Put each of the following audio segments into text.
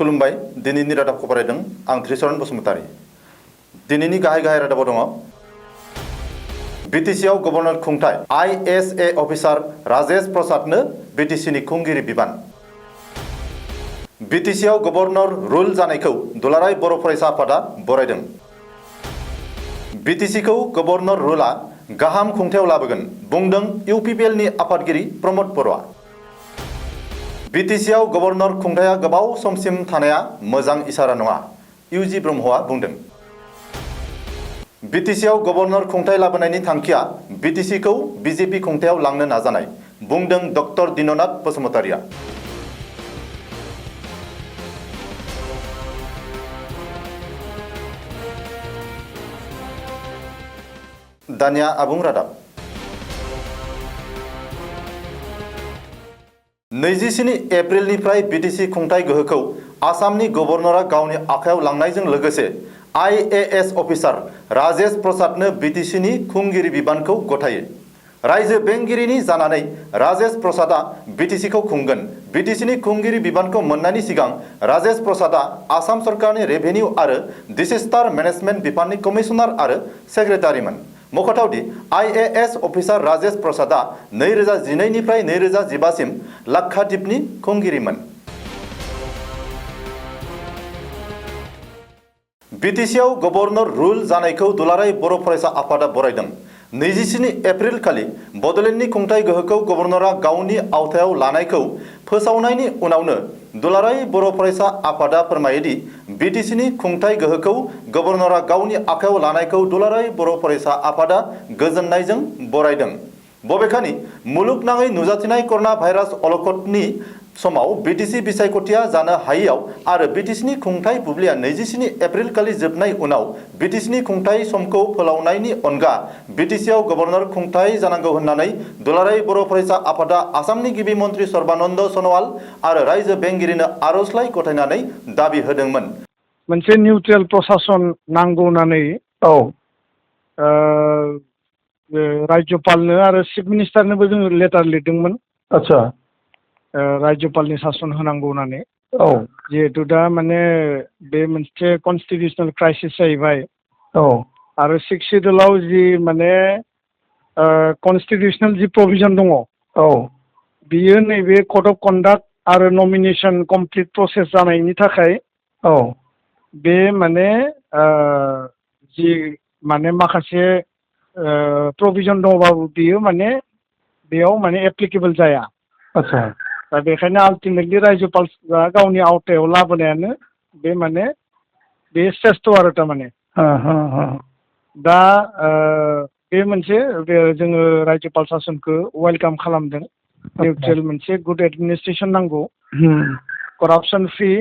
खुलुमबाय दिनैनि रादाबखौ फरायदों आं त्रिशरण बसुमतारी। दिनैनि गाहाय रादाबाव दङ बिटिसिआव गभर्नर खुंथाय ISA अफिसार राजेश प्रसादनो बिटिसिनि खुंगिरि बिबान। बिटिसिआव गभर्नर रुल जानायखौ दुलाराय बर' फरायसा आफादा बरायदों। बिटिसिखौ गभर्नर रुलआ गाहाम खुंथायाव लाबोगोन बुंदों UPPLनि आफादगिरि प्रमद बर'आ। बिटिसिआव गभर्नर खुंथाया गोबाव समसिम थानाया मोजां इसारा नङा UG ब्रह्मआ बुंदों। बिटिसिआव गभर्नर खुंथाय लाबोनायनि थांखिया बिटिसिखौ BJP खुंथायाव लांनो नाजानाय बुंदों डॉक्टर दिननाथ बसुमतारीआ। दानिया आबुं रादाब। 27 एप्रिलनिफ्राय बिटिसि खुंथाय गोहोखौ आसामनि गभर्नरा गावनि आखायाव लांनायजों लोगोसे IAS अफिसार राजेश प्रसादनो बिटिसिनि खुंगिरि बिबानखौ गथायो। रायजो बेंगिरिनि जानानै राजेश प्रसादआ बिटिसिखौ खुंगोन। बिटिसिनि खुंगिरि बिबानखौ मोननायनि सिगां राजेश प्रसादआ आसाम सरकारनि रेभिनिउ आरो डिसेस्टार मेनेजमेन्ट बिफाननि कमिशनार आरो सेक्रेटारिमोन। मख'थावदि IAS अफिसार राजेश प्रसादआ 2012 निफ्राय 2015 सिम लाक्षाद्वीपनि खुंगिरिमोन। बिटिसिआव गभर्नर रुल जानायखौ दुलाराय बर' फरायसा आफादा बरायदों। 27 एप्रिल खालि बड'लेण्डनि खुंथाय गोहोखौ गभर्नरा गावनि आवथायाव लानायखौ फोसावनायनि उनावनो दुलाराय बर' फरायसा आफादा फोरमायोदि बिटिसिनि खुंथाय गोहोखौ गभर्नरा गावनि आखायाव लानायखौ दुलाराय बर' फरायसा आफादा गोजोननायजों बरायदों। बबेखानि मुलुगनाङै नुजाथिनाय कर'ना भाइरास अलखदनि समाव बिटिसि बिसायख'थिया जानो हायैयाव आरो बिटिसिनि खुंथाय बुब्लिया 27 एप्रिल खालि जोबनाय उनाव बिटिसिनि खुंथाय समखौ फोलावनायनि अनगा बिटिसिआव गभर्नर खुंथाय जानांगौ होननानै दुलाराय बर' फरायसा आफादा आसामनि गिबि मन्त्रि सर्बानन्द सन'वाल आरो रायजो बेंगिरिनो आर'जलाइ गथायनानै दाबि होदोंमोन। मोनसे निउट्रेल प्रशासन नांगौ होननानै राज्यपालनो आरो चिफ मिनिस्टारनोबो जोङो लेटार लिरदोंमोन। आच्छा राज्यपालनि शासन होनांगौ होननानै। जिहेतु दा माने बे मोनसे कन्स्टिटिउसनेल क्राइसिस जाहैबाय आरो 6 शिड्युलाव जि माने कन्स्टिटिउसनेल जि प्रभिजन दङ बियो नैबे कड अफ कन्डाक्ट आरो नमिनेशन कमप्लिट प्रसेस जानायनि थाखाय बे माने जि माने माखासे प्रभिजन दङबाबो बियो माने बेयाव माने एप्लिकेबल जाया। आच्छा दा बेखायनो आल्टिमेटलि राज्यपालआ गावनि आवथायाव लाबोनायानो बे माने बे श्रेष्ठ आरो थारमाने। दा बे मोनसे जोङो राज्यपाल शासनखौ वेलकाम खालामदों। निउट्रेल मोनसे गुड एडमिनिस्ट्रेसन नांगौ, करापसन फ्रि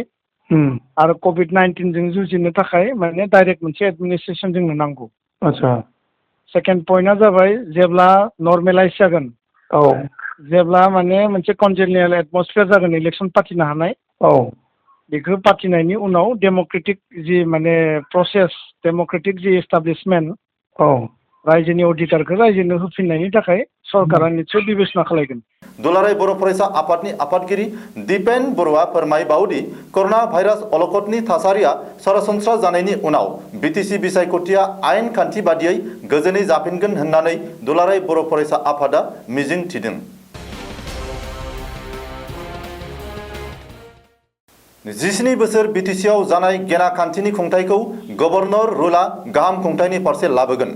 आरो COVID-19 जों जुजिनो थाखाय माने डाइरेक्ट मोनसे एडमिनिस्ट्रेसन जोंनो नांगौ। आच्छा सेकेन्ड पइन्टआ जाबाय जेब्ला नर्मेलाइज जागोन, जेब्ला माने मोनसे कन्जेनियेल एटमस्फेयार जागोन इलेक्सन पार्टिनो हानाय, बेखौ पार्टिनायनि उनाव डेम'क्रेटिक जि माने प्रसेस, डेम'क्रेटिक जि एस्टाब्लिशमेन्ट रायजोनि अधिकारखौ रायजोनो होफिननायनि थाखाय सरकारा निस्सय बिबेसना खालायगोन। दुलाराय बर' फरायसा आफादनि आफादगिरि दिपेन बर'आ फोरमायबावदि कर'ना भाइरास अलखदनि थासारिया सरासनस्रा जानायनि उनाव बिटिसि बिसायख'थिया आयेन खान्थि बादियै गोजोनै जाफिनगोन होननानै दुलाराय बर' फरायसा आफादा मिजिं थिदों। 17 बोसोर बिटिसिआव जानाय गेना खान्थिनि खुंथायखौ गभर्नर रुलआ गाहाम खुंथायनि फारसे लाबोगोन।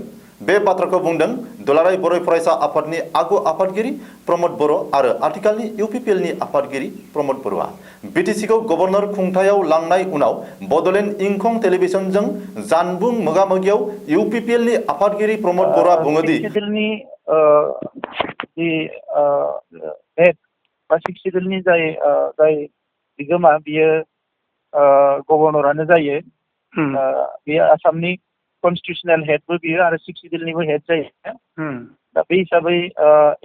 बे बाथ्राखौ बुंदों दुलाराय बर' फरायसा आफादनि आगु आफादगिरि प्रमद बर' आरो आथिखालनि UPPLनि आफादगिरि प्रमद बर'आ। बिटिसिखौ गभर्नर खुंथायाव लांनाय उनाव बड'लेण्ड इंखं टेलिभिजनजों जानबुं मोगा-मोगियाव UPPLनि आफादगिरि प्रमद बर'आ बुङोदि जाय बिगोमा बियो गभर्नरानो जायो। बेयो आसामनि कन्स्टिटिउसनेल हेडबो बियो आरो 6 शिड्युलनिबो हेड जायो। दा बे हिसाबै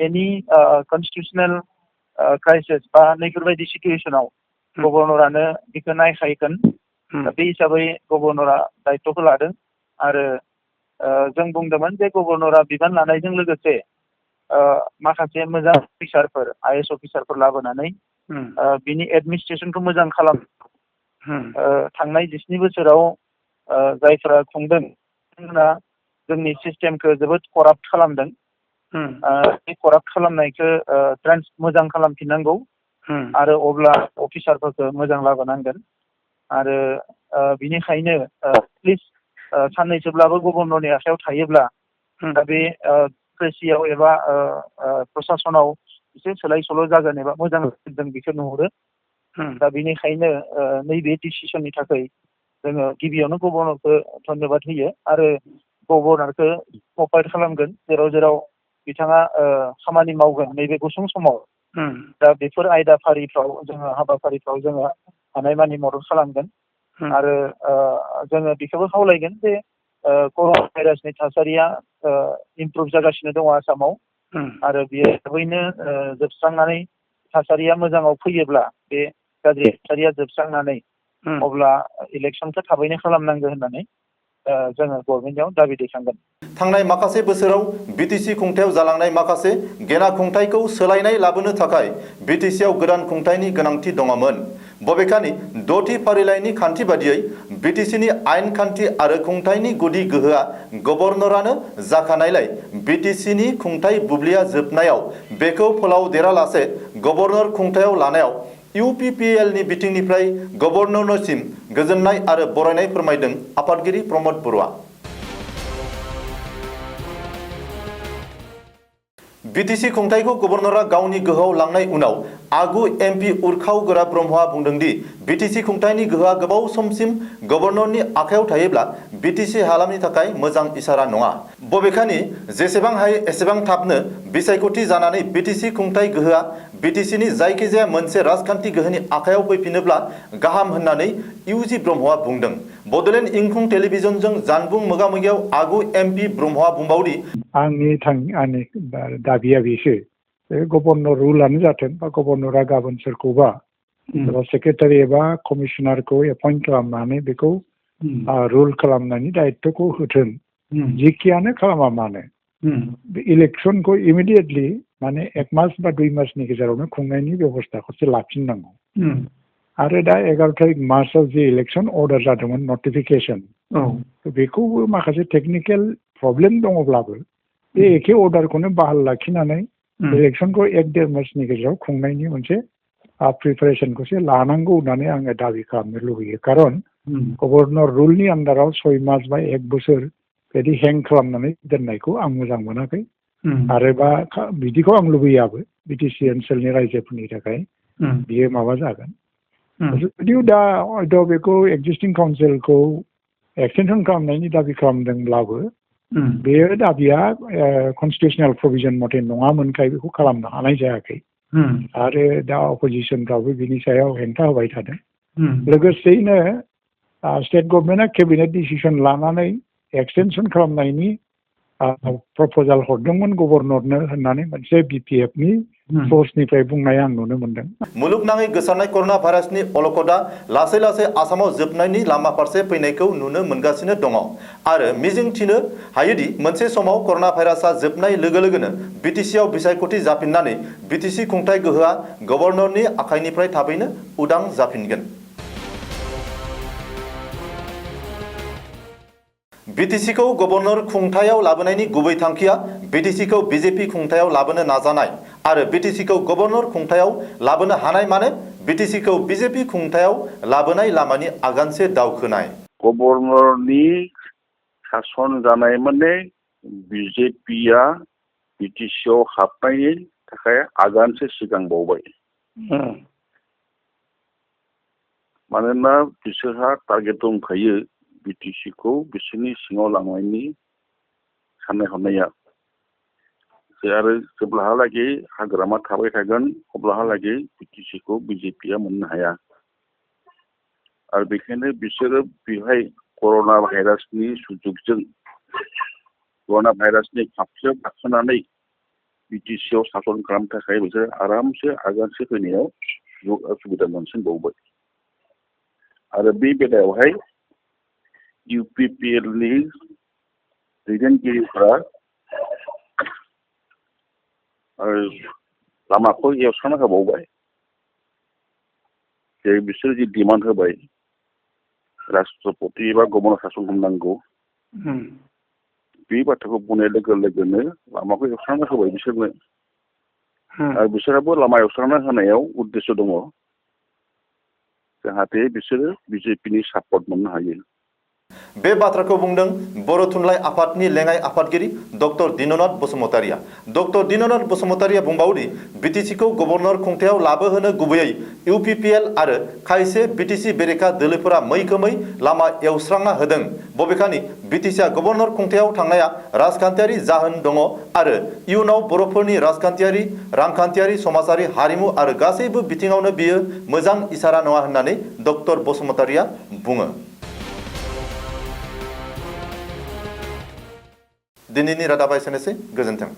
एनि कन्स्टिटिउसनेल क्राइसिस बा नैफोरबायदि सिटुएसनाव गभर्नरानो बेखौ नायखायगोन। दा बे हिसाबै गभर्नरा दायित्वखौ लादों आरो जों बुंदोंमोन जे गभर्नरा बिबान लानायजों लोगोसे माखासे मोजां अफिसारफोर IAS अफिसारफोर लाबोनानै बिनि एडमिनिस्ट्रेसनखौ मोजां खालाम थांनाय 17 बोसोराव जायफोरा खुंदों बिथांमोना जोंनि सिस्टेमखौ जोबोद कराप्ट खालामदों। बे कराप्ट खालामनायखौ मोजां खालामफिननांगौ आरो अब्ला अफिसारफोरखौ मोजां लाबोनांगोन आरो बिनिखायनो प्लिज साननैसोब्लाबो गभर्नरनि आखायाव थायोब्ला दा बे प्रेसियाव एबा प्रसासनाव एसे सोलाय सोल' जागोन एबा मोजां जों बेखौ नुहुरो। दा बेनिखायनो नैबे डिसिसननि थाखाय जोङो गिबियावनो गभर्नरखौ धन्यबाद होयो आरो गभर्नरखौ कपारेट खालामगोन जेराव जेराव बिथाङा खामानि मावगोन नैबे गुसुं समाव। दा बेफोर आयदाफारिफ्राव जोङो हाबाफारिफ्राव जोङो हानायमानि मदद खालामगोन आरो जोङो बेखौबो खावलायगोन जे कर'ना भाइरासनि थासारिया इमप्रुभ जागासिनो दङ आसामाव आरो बेयो थाबैनो जोबस्रांनानै थासारिया मोजाङाव फैयोब्ला बे गाज्रि थासारिया जोबस्रांनानै अब्ला इलेक्सनखौ थाबैनो खालामनांगौ होननानै जोङो गभर्नमेन्टआव दाबि दैखांगोन। थांनाय माखासे बोसोराव बिटिसि खुंथायाव जालांनाय माखासे गेना खुंथायखौ सोलायनाय लाबोनो थाखाय बिटिसिआव गोदान खुंथायनि गोनांथि दङमोन। बबेखानि 6थि फारिलाइनि खान्थि बादियै बिटिसिनि आयेन खान्थि आरो खुंथायनि गुदि गोहोआ गभर्नरानो जाखानायलाय बिटिसिनि खुंथाय बुब्लिया जोबनायाव बेखौ फोलावदेरालासे गभर्नर खुंथायाव लानायाव इउपिपिएलनि बिथिंनिफ्राय गभर्नरसिम गोजोननाय आरो बरायनाय फोरमायदों आफादगिरि प्रमद बरुवा। बिटिसि खुंथायखौ गभर्नरा गावनि गोहोआव लांनाय उनाव आगु एमपि उरखाव गोरा ब्रह्मआ बुंदोंदि बिटिसि खुंथायनि गोहोआ गोबाव समसिम गभर्नरनि आखायाव थायोब्ला बिटिसि हालामनि थाखाय मोजां इसारा नङा। बबेखानि जेसेबां हायो एसेबां थाबनो बिसायख'थि जानानै बिटिसि खुंथाय गोहोआ बिटिसिनि जायखिजाया मोनसे राजखान्थि गोहोनि आखायाव फैफिनोब्ला गाहाम होननानै इउजि ब्रह्मआ बुंदों। बडलेण्ड इंखं टेलिभिजनजों जानबुं मोगा-मोगियाव आगु एमपि ब्रह्मआ बुंबावदि आंनि दाबिया बेसो गभर्नर रुलानो जाथों बा गभर्नरा गाबोन सोरखौबा सेक्रेटारि एबा कमिसनारखौ एपइन्ट खालामनानै बेखौ रुल खालामनायनि दायित्वखौ होथों जिखियानो खालामा मानो इलेक्सनखौ इमिडियेटलि माने 1 मास बा 2 मासनि गेजेरावनो खुंनायनि बेबस्थाखौसो लाफिननांगौ आरो दा 11 तारिख मार्चआव जे इलेक्सन अर्डार जादोंमोन नटिफिकेसन बेखौबो माखासे टेकनिकेल प्रब्लेम दङब्लाबो बे एखे अर्डारखौनो बाहाल लाखिनानै इलेक्सनखौ 1-1.5 मासनि गेजेराव खुंनायनि मोनसे प्रिपारेसनखौसो लानांगौ होननानै आङो दाबि खालामनो लुबैयो। खारन गभर्नर रुलनि आन्दाराव 6 मास बा 1 बोसोर बिदि हें खालामनानै दोननायखौ आं मोजां मोनाखै आरो बा बिदिखौ आं लुबैयाबो बिटिसि ओनसोलनि रायजोफोरनि थाखाय बियो माबा जागोन। जुदिও दा हयथ' बेखौ एक्जिस्टिं काउन्सिलखौ एक्सटेनसन खालामनायनि दाबि खालामदोंब्लाबो बेयो दाबिया कनस्टिटिउसनेल प्रभिजन मथे नङामोनखाय बेखौ खालामनो हानाय जायाखै आरो दा अपोजिसनफ्राबो बिनि सायाव हेंथा होबाय थादों। लोगोसेयैनो स्टेट गभर्नमेन्टआ केबिनेट डिसिसन लानानै एक्सटेनसन खालामनायनि प्रप'जाल हरदोंमोन गभर्नरनो होननानै मोनसे बिपिएफनि सोर्सनिफ्राय बुंनाय आं नुनो मोनदों। मुलुगनाङै गोसारनाय कर'ना भाइरासनि अलखदा लासै लासै आसामाव जोबनायनि लामा फारसे फैनायखौ नुनो मोनगासिनो दङ आरो मिजिंथिनो हायोदि मोनसे समाव कर'ना भाइरासआ जोबनाय लोगो लोगोनो बिटिसिआव बिसायख'थि जाफिननानै बिटिसि खुंथाय गोहोआ गभर्नरनि आखाइनिफ्राय थाबैनो उदां जाफिनगोन। बिटिसिखौ गभर्नर खुंथायाव लाबोनायनि गुबै थांखिया बिटिसिखौ बिजेपि खुंथायाव लाबोनो नाजानाय आरो बिटिसिखौ गभर्नर खुंथायाव लाबोनो हानाय माने बिटिसिखौ बिजेपि खुंथायाव लाबोनाय लामानि आगानसे दावखोनाय। गभर्नरनि सासन जानाय माने बिजेपिया बिटिसिआव हाबनायनि थाखाय आगानसे सिगांबावबाय। मानोना बिसोरहा टारगेट दंखायो बिटिसिखौ बिसोरनि सिङाव लांनायनि साननाय हनाया आरो जेब्लाहालागै हाग्रामा थाबाय थागोन अब्लाहालागै बिटिसिखौ बिजेपिया मोननो हाया आरो बेखायनो बिसोरो बेवहाय कर'ना भाइरासनि सुजुगजों कर'ना भाइरासनि खापसायाव गाखोनानै बिटिसिआव सासन खालामनो थाखाय बिसोर आरामसे आगानसे फैनायाव सुबिदा मोनसिनबावबाय आरो बे बेलायावहाय इउपिपिएलनि दैदेनगिरिफ्रा लामाखौ एवस्रांना होबावबाय जे बिसोर जि डिमान्ड होबाय राष्ट्रपति एबा गभर्नर सासन खालामनांगौ बे बाथ्राखौ बुंनाय लोगो लोगोनो लामाखौ एवस्रांना होबाय बिसोरनो आरो बिसोराबो लामा एवस्रांना होनायाव उद्देश्य दङ जाहाथे बिसोरो बिजेपिनि सापर्ट मोननो हायो बे बाथ्राखौ बुंदों बर' थुनलाइ आफादनि लेङाइ आफादगिरि डक्टर दिननाथ बसुमतारिया। डक्टर दिननाथ बसुमतारिया बुंबावदि बिटिसिखौ गभर्नर खुंथायाव लाबोहोनो गुबैयै इउपिपिएल आरो खायसे बिटिसि बेरेखा दोलोफोरा मैखोमै लामा एवस्रांना होदों। बबेखानि बिटिसिआ गभर्नर खुंथायाव थांनाया राजखान्थियारि जाहोन दङ आरो इयुनाव बर'फोरनि राजखान्थियारि, रांखान्थियारि, समाजारि, हारिमु आरो गासैबो बिथिङावनो बियो मोजां इसारा नङा होननानै डक्टर बसुमतारिया बुङो। दिनैनि रादाबा एसेनोसै। गोजोन्थों।